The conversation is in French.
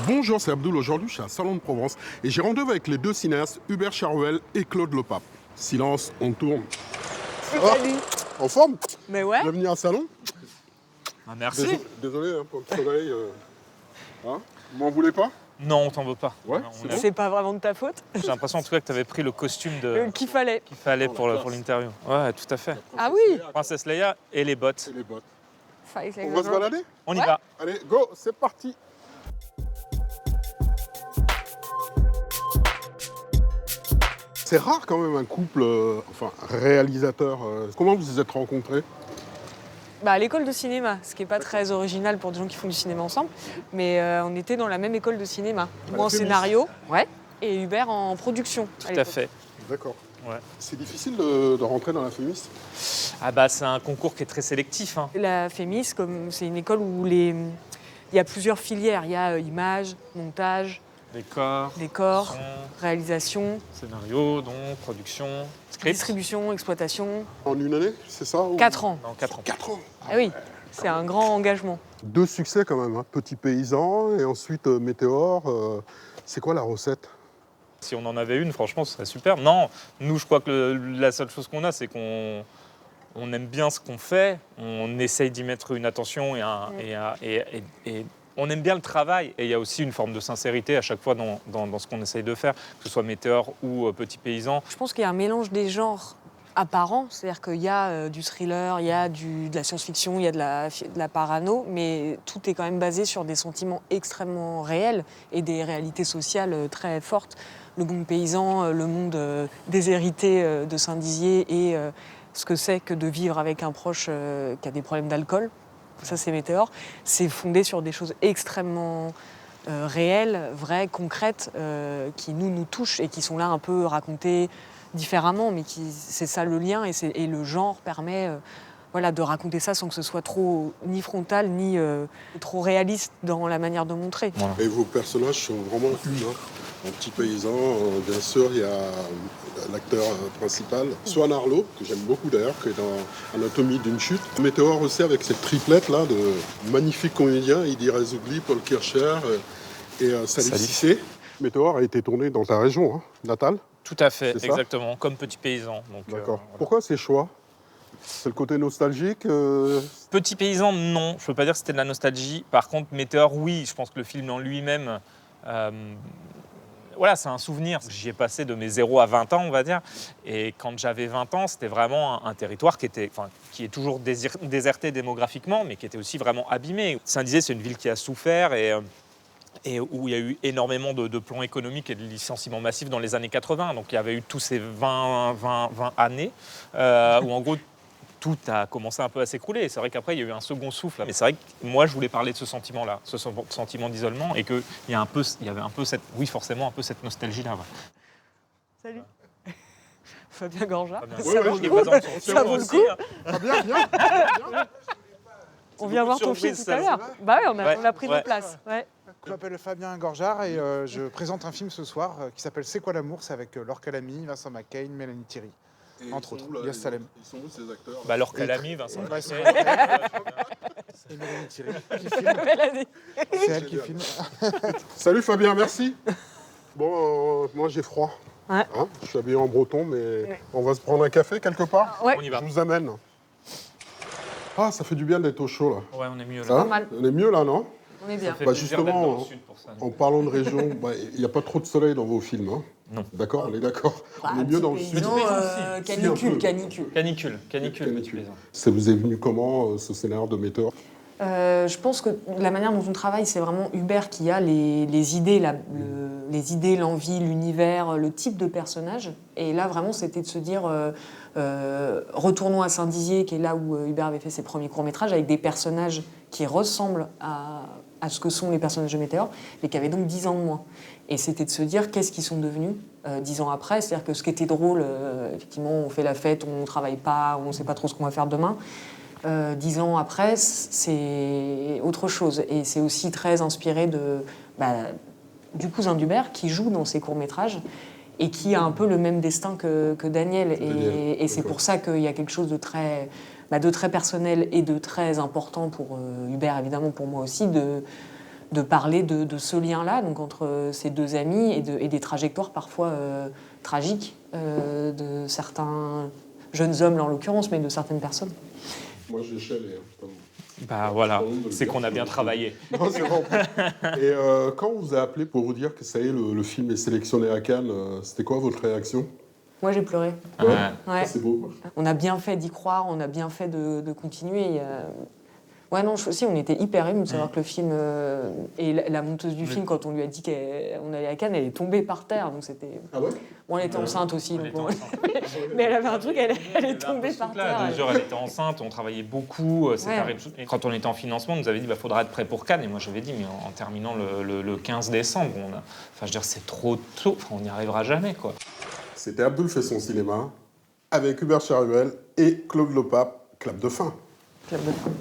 Bonjour, c'est Abdoul. Aujourd'hui, je suis à Salon de Provence et j'ai rendez-vous avec les deux cinéastes Hubert Charuel et Claude Lepape. Silence, on tourne. Salut. En forme? Mais ouais. Bienvenue à Salon. Ah, merci. Désolé pour le soleil. Hein, vous m'en voulez pas? Non, on t'en veut pas. Ouais, On C'est pas vraiment de ta faute. J'ai l'impression en tout cas que tu avais pris le costume Qu'il fallait. qu'il fallait pour l'interview. Ouais, tout à fait. Ah oui. Princesse Leia et les bottes. Et les bottes. Fallait que On va se balader? On y Ouais. va. Allez, go, c'est parti. C'est rare quand même un couple, réalisateur. Comment vous vous êtes rencontrés? Bah, à l'école de cinéma, ce qui n'est pas très original pour des gens qui font du cinéma ensemble. Mais on était dans la même école de cinéma. Moi en Fémis. scénario, ouais, et Hubert en production. Tout à fait. D'accord. Ouais. C'est difficile de rentrer dans la Fémis? Ah bah c'est un concours qui est très sélectif. Hein. La Fémis, comme c'est une école où il y a plusieurs filières. Il y a image, montage, Décor, décor, son, réalisation, scénario, donc production, script. distribution, exploitation. En une année, c'est ça? 4 ans. Dans 4 ans. 4 ans. Ah oui, c'est un grand engagement. Deux succès quand même, hein. Petit Paysan et ensuite Météore. C'est quoi la recette? Si on en avait une, franchement, ce serait super. Non, nous, je crois que la seule chose qu'on a, c'est qu'on aime bien ce qu'on fait. On essaye d'y mettre une attention et on aime bien le travail. Et il y a aussi une forme de sincérité à chaque fois dans ce qu'on essaye de faire, que ce soit Météore ou Petit Paysan. Je pense qu'il y a un mélange des genres apparents, c'est-à-dire qu'il y a du thriller, il y a de la science-fiction, il y a de la parano, mais tout est quand même basé sur des sentiments extrêmement réels et des réalités sociales très fortes. Le monde paysan, le monde déshérité de Saint-Dizier et ce que c'est que de vivre avec un proche qui a des problèmes d'alcool, ça c'est Météore, c'est fondé sur des choses extrêmement réelles, vraies, concrètes, qui nous touchent et qui sont là un peu racontées différemment, mais c'est ça le lien et le genre permet de raconter ça sans que ce soit trop ni frontal ni trop réaliste dans la manière de montrer. Voilà. Et vos personnages sont vraiment humains. Un petit paysan, bien sûr, il y a l'acteur principal, Swan Arlo, que j'aime beaucoup d'ailleurs, qui est dans Anatomie d'une chute. Météore aussi avec cette triplette là de magnifiques comédiens, Idi Razougli, Paul Kircher et Salif Salif. Cissé. Météore a été tourné dans ta région natale. Tout à fait, C'est ça exactement, comme Petit Paysan. Donc, D'accord. voilà. Pourquoi ces choix? C'est le côté nostalgique Petit Paysan, non, je ne peux pas dire que c'était de la nostalgie. Par contre, Météore, oui, je pense que le film en lui-même, c'est un souvenir. J'y ai passé de mes 0 à 20 ans, on va dire. Et quand j'avais 20 ans, c'était vraiment un territoire qui est toujours déserté démographiquement, mais qui était aussi vraiment abîmé. Saint-Dizier, c'est une ville qui a souffert et où il y a eu énormément de plans économiques et de licenciements massifs dans les années 80. Donc il y avait eu tous ces 20 années où en gros tout a commencé un peu à s'écrouler. Et c'est vrai qu'après il y a eu un second souffle. Mais c'est vrai que moi je voulais parler de ce sentiment-là, ce sentiment d'isolement et qu'il y avait un peu cette nostalgie-là. Ouais. Salut. Fabien Gorjard. Fabien, Ça vaut qui le est coup. présent sur le Ça film vaut le aussi, coup. hein. Ah bien, bien. On vient voir ton film surprise, tout à ça. l'heure. Bah ouais, on a pris Ouais. nos places. Ouais. Je m'appelle Fabien Gorjard et je présente un film ce soir qui s'appelle C'est quoi l'amour? C'est avec Laure Calamy, Vincent McCain, Mélanie Thierry. Entre autres, Yes Salem. Ils sont où ces acteurs? Laure Calamy, Vincent Ouais, c'est McCain. Et Mélanie Thierry qui filme. Mélanie. C'est elle qui filme. Salut Fabien, merci. Bon, moi j'ai froid. Ouais. Hein, je suis habillé en breton, mais on va se prendre un café quelque part. Ouais. On y va. Je vous amène. Ah, ça fait du bien d'être au chaud là. Ouais, on est mieux là. Ça va? mal. On est mieux là, non? On est bien. Ça fait Bah, plaisir d'être dans justement, le sud pour ça. En parlant de région, il n'y a pas trop de soleil dans vos films. Hein? Non. D'accord, on est d'accord. Bah, on est mieux dans le sud. Petit Paysan aussi. Si, un Canicule, peu. canicule. Canicule, Petit Paysan. Ça vous est venu comment, ce scénario de Météore? Je pense que la manière dont on travaille, c'est vraiment Hubert qui a les idées, les idées, l'envie, l'univers, le type de personnage. Et là, vraiment, c'était de se dire, retournons à Saint-Dizier, qui est là où Hubert avait fait ses premiers courts-métrages, avec des personnages qui ressemblent à ce que sont les personnages de Météore, mais qui avaient donc 10 ans de moins. Et c'était de se dire, qu'est-ce qu'ils sont devenus 10 ans après? C'est-à-dire que ce qui était drôle, effectivement, on fait la fête, on ne travaille pas, on ne sait pas trop ce qu'on va faire demain. 10 ans après, c'est autre chose. Et c'est aussi très inspiré du cousin d'Hubert qui joue dans ses courts-métrages et qui a un peu le même destin que Daniel. Et c'est pour ça qu'il y a quelque chose de très personnel et de très important pour Hubert, évidemment, pour moi aussi, de parler de ce lien-là, donc entre ces deux amis et des trajectoires parfois tragiques de certains jeunes hommes, là, en l'occurrence, mais de certaines personnes. Moi, j'ai chialé. Bah voilà, c'est qu'on a bien travaillé. Non, c'est bon. Et quand on vous a appelé pour vous dire que ça y est, le film est sélectionné à Cannes, c'était quoi votre réaction? Moi, j'ai pleuré. Ouais. Ouais. C'est beau. On a bien fait d'y croire, on a bien fait de continuer. Ouais, non, aussi, on était hyper émus de savoir que le film... et la monteuse du film, quand on lui a dit qu'on allait à Cannes, elle est tombée par terre, donc c'était... Ah ouais? Bon, elle était enceinte aussi, donc bon. Enceinte. Mais elle avait un truc, elle est tombée par terre. Déjà, elle était enceinte, on travaillait beaucoup. Et quand on était en financement, on nous avait dit qu'il faudra être prêt pour Cannes. Et moi, j'avais dit, mais en terminant le 15 décembre, enfin, je veux dire, c'est trop tôt, on n'y arrivera jamais, quoi. C'était Abdoul fait son cinéma, avec Hubert Charuel et Claude Lopape, clap de fin. Clap de fin.